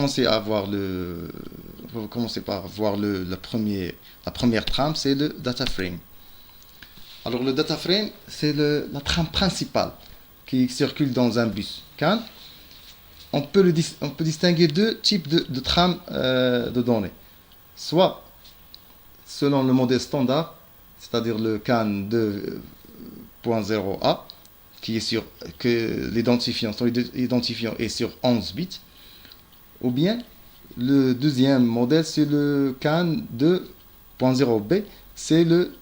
commencer à voir on va commencer par voir la première trame, c'est le data frame. Alors le data frame, c'est la trame principale qui circule dans un bus CAN. On peut distinguer deux types de trames de données. Soit selon le modèle standard, c'est-à-dire le CAN 2.0a, que son identifiant est sur 11 bits, ou bien le deuxième modèle, c'est le CAN 2.0b, c'est le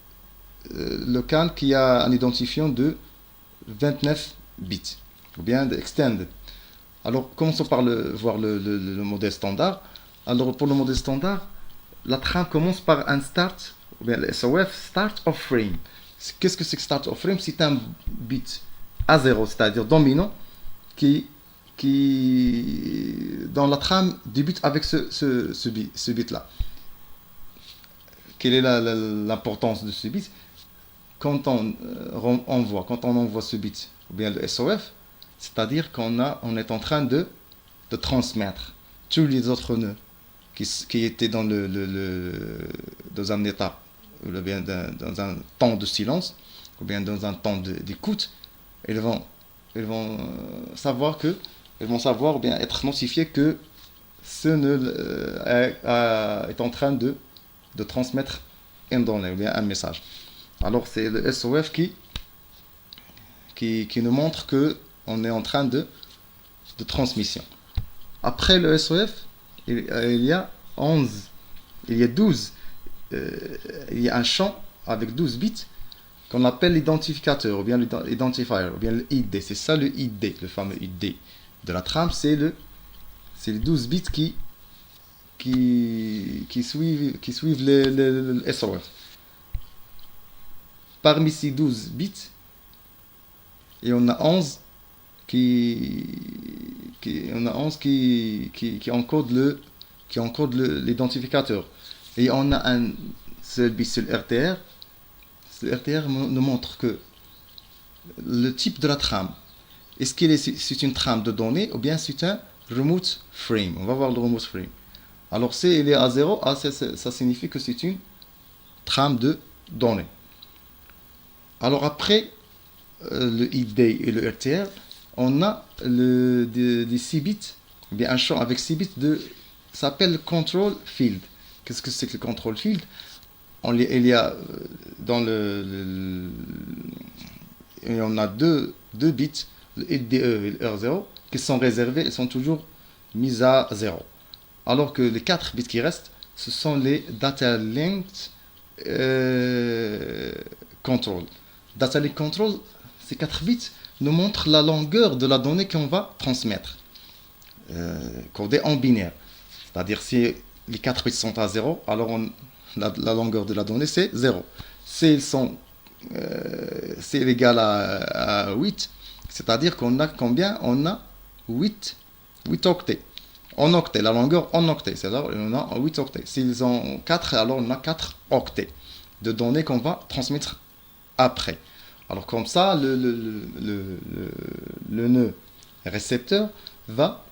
CAN qui a un identifiant de 29 bits, ou bien de extended. Alors, commençons par voir le modèle standard. Alors, pour le modèle standard, la trame commence par un start, ou bien le SOF, start of frame. Qu'est-ce que c'est que start of frame? C'est un bit A0, c'est-à-dire dominant, qui dans la trame débute avec ce bit-là. Quelle est l'importance de ce bit? Quand on envoie ce bit, ou bien le SOF, c'est-à-dire on est en train de transmettre tous les autres nœuds qui étaient dans dans un état, ou bien dans un temps de silence, ou bien dans un temps d'écoute. Ils vont savoir ou bien être notifiés que ce nœud est en train de transmettre une donnée, ou bien un message. Alors c'est le SOF qui nous montre que on est en train de transmission. Après le SOF, il y a 11, il y a 12, il y a un champ avec 12 bits qu'on appelle l'identificateur, ou bien l'identifier, ou bien le ID. C'est ça le ID, le fameux ID de la trame, c'est les 12 bits qui suivent le SOF. Parmi ces 12 bits, il y en a 11 qui encodent l'identificateur. Et on a un seul bit sur le RTR. Le RTR nous montre que le type de la trame, est-ce que c'est une trame de données ou bien c'est un remote frame? On va voir le remote frame. Alors si il est à 0, ça signifie que c'est une trame de données. Alors après le ID et le RTR, on a des 6 bits, bien un champ avec 6 bits ça s'appelle control field. Qu'est-ce que c'est que le control field? Il y a dans et on a deux bits, le IDE et le R0, qui sont réservés et sont toujours mis à 0. Alors que les 4 bits qui restent, ce sont les data linked control. Data link control, ces 4 bits nous montrent la longueur de la donnée qu'on va transmettre, codée en binaire. C'est-à-dire si les 4 bits sont à 0, alors la longueur de la donnée c'est 0. Si c'est égal à 8, c'est-à-dire qu'on a combien? On a 8 octets. En octets, la longueur en octets, c'est-à-dire on a 8 octets. S'ils ont 4, alors on a 4 octets de données qu'on va transmettre après. Alors comme ça, le nœud récepteur va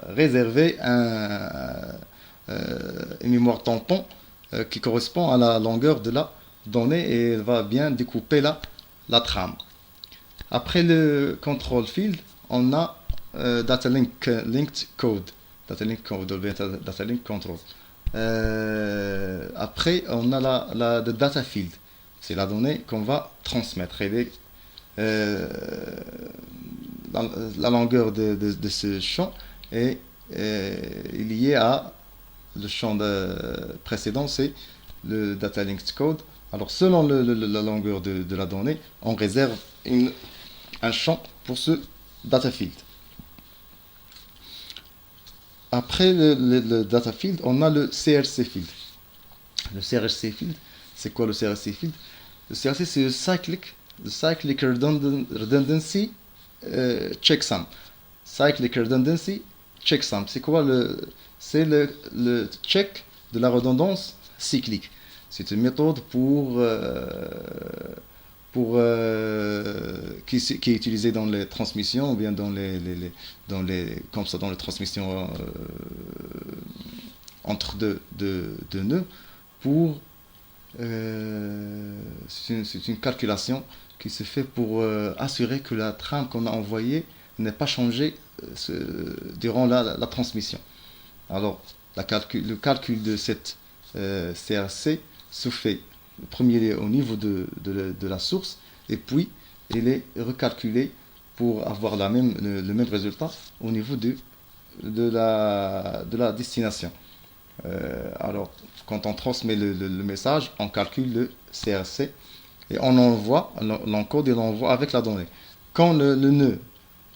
réserver une mémoire tampon qui correspond à la longueur de la donnée et elle va bien découper la trame. Après le control field, on a data linked code, data link code, data link control. Après, on a la data field, c'est la donnée qu'on va transmettre. La longueur de ce champ est liée à le champ précédent, c'est le data linked code. Alors selon la longueur de la donnée, on réserve un champ pour ce data field. Après le data field, on a le CRC field. Le CRC field, c'est quoi le CRC field? Le CRC, c'est le Cyclic Redundancy Checksum. Cyclic Redundancy Checksum. C'est quoi c'est le check de la redondance cyclique. C'est une méthode pour qui est utilisé dans les transmissions ou bien comme ça, dans les transmissions entre deux nœuds pour c'est une calculation qui se fait pour assurer que la trame qu'on a envoyée n'est pas changée durant la transmission. Alors, le calcul de cette CRC se fait premier au niveau de la source et puis il est recalculé pour avoir le même résultat au niveau de la destination. Alors, quand on transmet le message, on calcule le CRC et on envoie, l'encode et l'envoie avec la donnée. Quand le nœud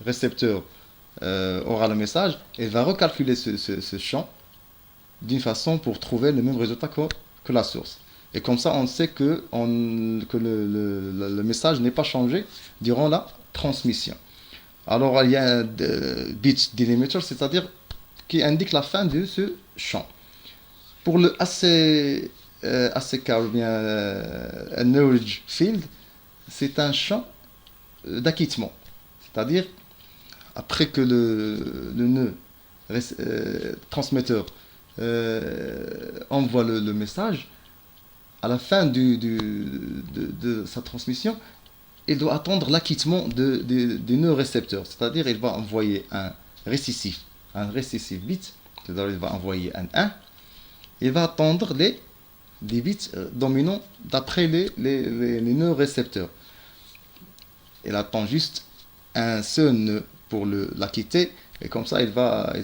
récepteur aura le message, il va recalculer ce champ d'une façon pour trouver le même résultat que la source. Et comme ça, on sait que le message n'est pas changé durant la transmission. Alors, il y a un bit delimiter, c'est-à-dire qui indique la fin de ce champ. Pour le ACK, ou bien Knowledge Field, c'est un champ d'acquittement. C'est-à-dire, après que le nœud transmetteur envoie le message, à la fin de sa transmission, il doit attendre l'acquittement du nœud récepteur. C'est-à-dire, il va envoyer un récessif bit, c'est-à-dire, il va envoyer un 1. Il va attendre des bits dominants d'après les nœuds récepteurs. Il attend juste un seul nœud pour l'acquitter, et comme ça, il va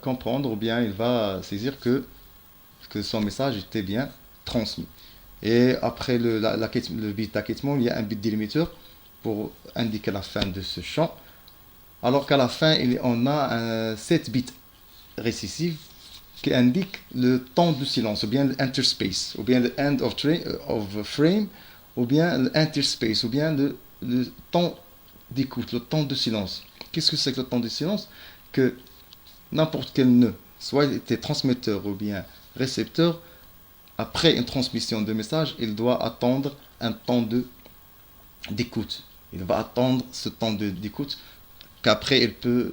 comprendre, ou bien il va saisir que son message était bien transmis. Et après le bit d'acquittement, il y a un bit délimiter pour indiquer la fin de ce champ. Alors qu'à la fin, on a 7 bits récessifs qui indiquent le temps de silence, ou bien l'interspace, ou bien le end of frame, ou bien l'interspace, ou bien le temps d'écoute, le temps de silence. Qu'est-ce que c'est que le temps de silence? Que n'importe quel nœud, soit il était transmetteur ou bien récepteur, après une transmission de message, il doit attendre un temps d'écoute. Il va attendre ce temps d'écoute qu'après il peut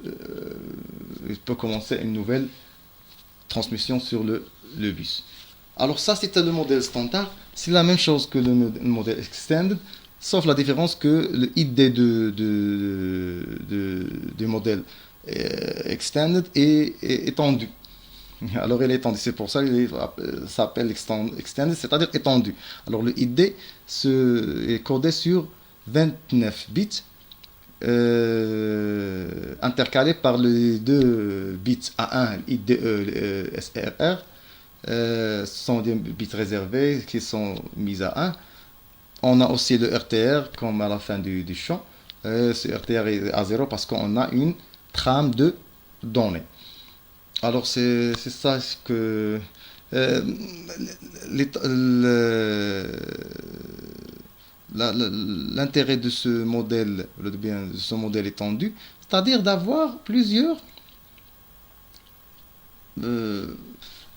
commencer une nouvelle transmission sur le bus. Alors ça, c'était le modèle standard. C'est la même chose que le modèle extended, sauf la différence que le ID du modèle extended est étendu. Alors il est étendu, c'est pour ça qu'il s'appelle extended, c'est-à-dire étendu. Alors le ID est codé sur 29 bits intercalés par les deux bits A1, IDE, SRR. Ce sont des bits réservés qui sont mis à 1. On a aussi le RTR comme à la fin du champ. Ce RTR est à 0 parce qu'on a une trame de données. Alors c'est ça que l'intérêt de ce modèle, de ce modèle étendu, c'est-à-dire d'avoir plusieurs,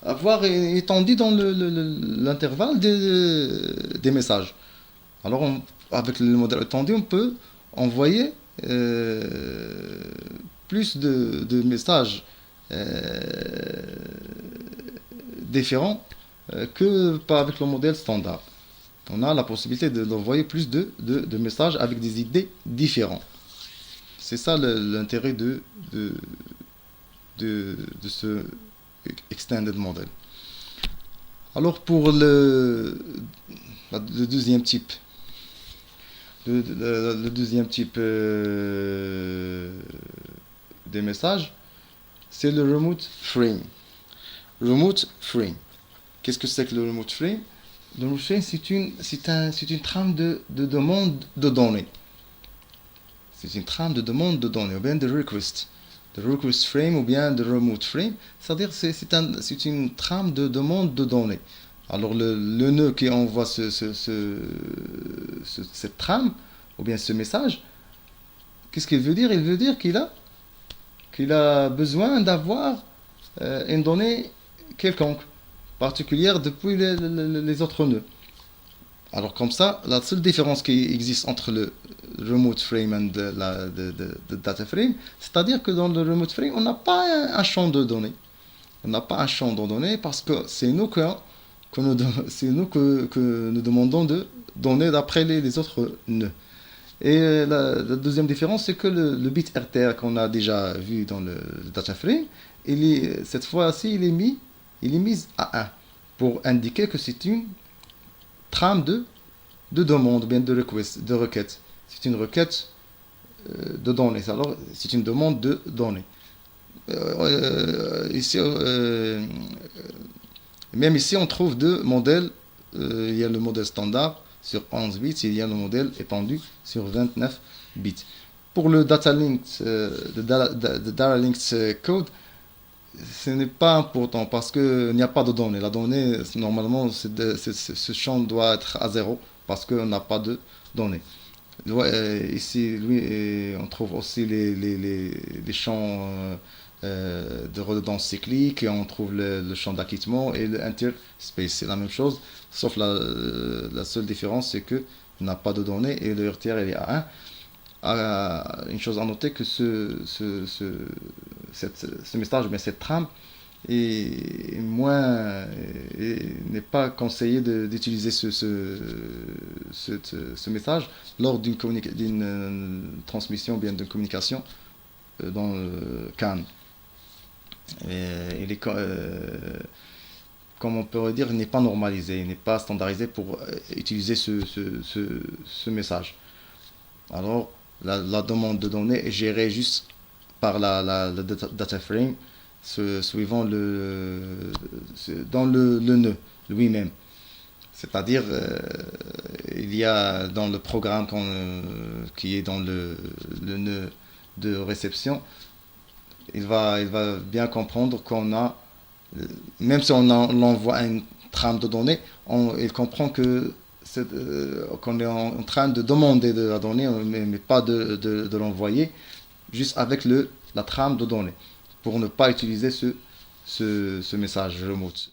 avoir étendu dans l'intervalle des messages. Alors avec le modèle étendu, on peut envoyer plus de messages différents que pas avec le modèle standard. On a la possibilité d'envoyer plus de messages avec des idées différentes. C'est ça l'intérêt de ce extended model. Alors pour le deuxième type, le deuxième type des messages, c'est le remote frame. Remote frame. Qu'est-ce que c'est que le remote frame? Le remote frame, c'est une trame de demande de données. C'est une trame de demande de données, ou bien de request. De request frame ou bien de remote frame. C'est-à-dire c'est une trame de demande de données. Alors le nœud qui envoie cette trame, ou bien ce message, qu'est-ce qu'il veut dire? Il veut dire qu'il a besoin d'avoir une donnée quelconque, particulière depuis les autres nœuds. Alors comme ça, la seule différence qui existe entre le remote frame et le data frame, c'est-à-dire que dans le remote frame, on n'a pas un champ de données. On n'a pas un champ de données parce que c'est nous que nous demandons de donner d'après les autres nœuds. Et la deuxième différence, c'est que le bit RTR qu'on a déjà vu dans le data frame, cette fois-ci, il est mis à 1 pour indiquer que c'est une trame de demande, bien de request, de requête. C'est une requête de données. Alors, c'est une demande de données. Ici, même ici, on trouve deux modèles. Il y a le modèle standard sur 11 bits et il y a le modèle étendu sur 29 bits. Pour le data link, data links code, ce n'est pas important parce qu'il n'y a pas de données. La donnée, normalement, ce champ doit être à zéro parce qu'on n'a pas de données. Ici, on trouve aussi les champs de redondance cyclique et on trouve le champ d'acquittement et le interspace. C'est la même chose, sauf la seule différence, c'est que on n'a pas de données et le RTR il est à 1. Une chose à noter que ce message, mais cette trame, n'est pas conseillé d'utiliser ce message lors d'une transmission, bien d'une communication dans le CAN. Comme on peut dire, il n'est pas normalisé, il n'est pas standardisé pour utiliser ce message. Alors, la demande de données est gérée juste par le data frame suivant dans le nœud lui-même. C'est-à-dire, il y a dans le programme qui est dans le nœud de réception, il va bien comprendre qu'on a, même si on envoie une trame de données, il comprend que qu'on est en train de demander de la donnée, mais pas de l'envoyer, juste avec la trame de données, pour ne pas utiliser ce message remote.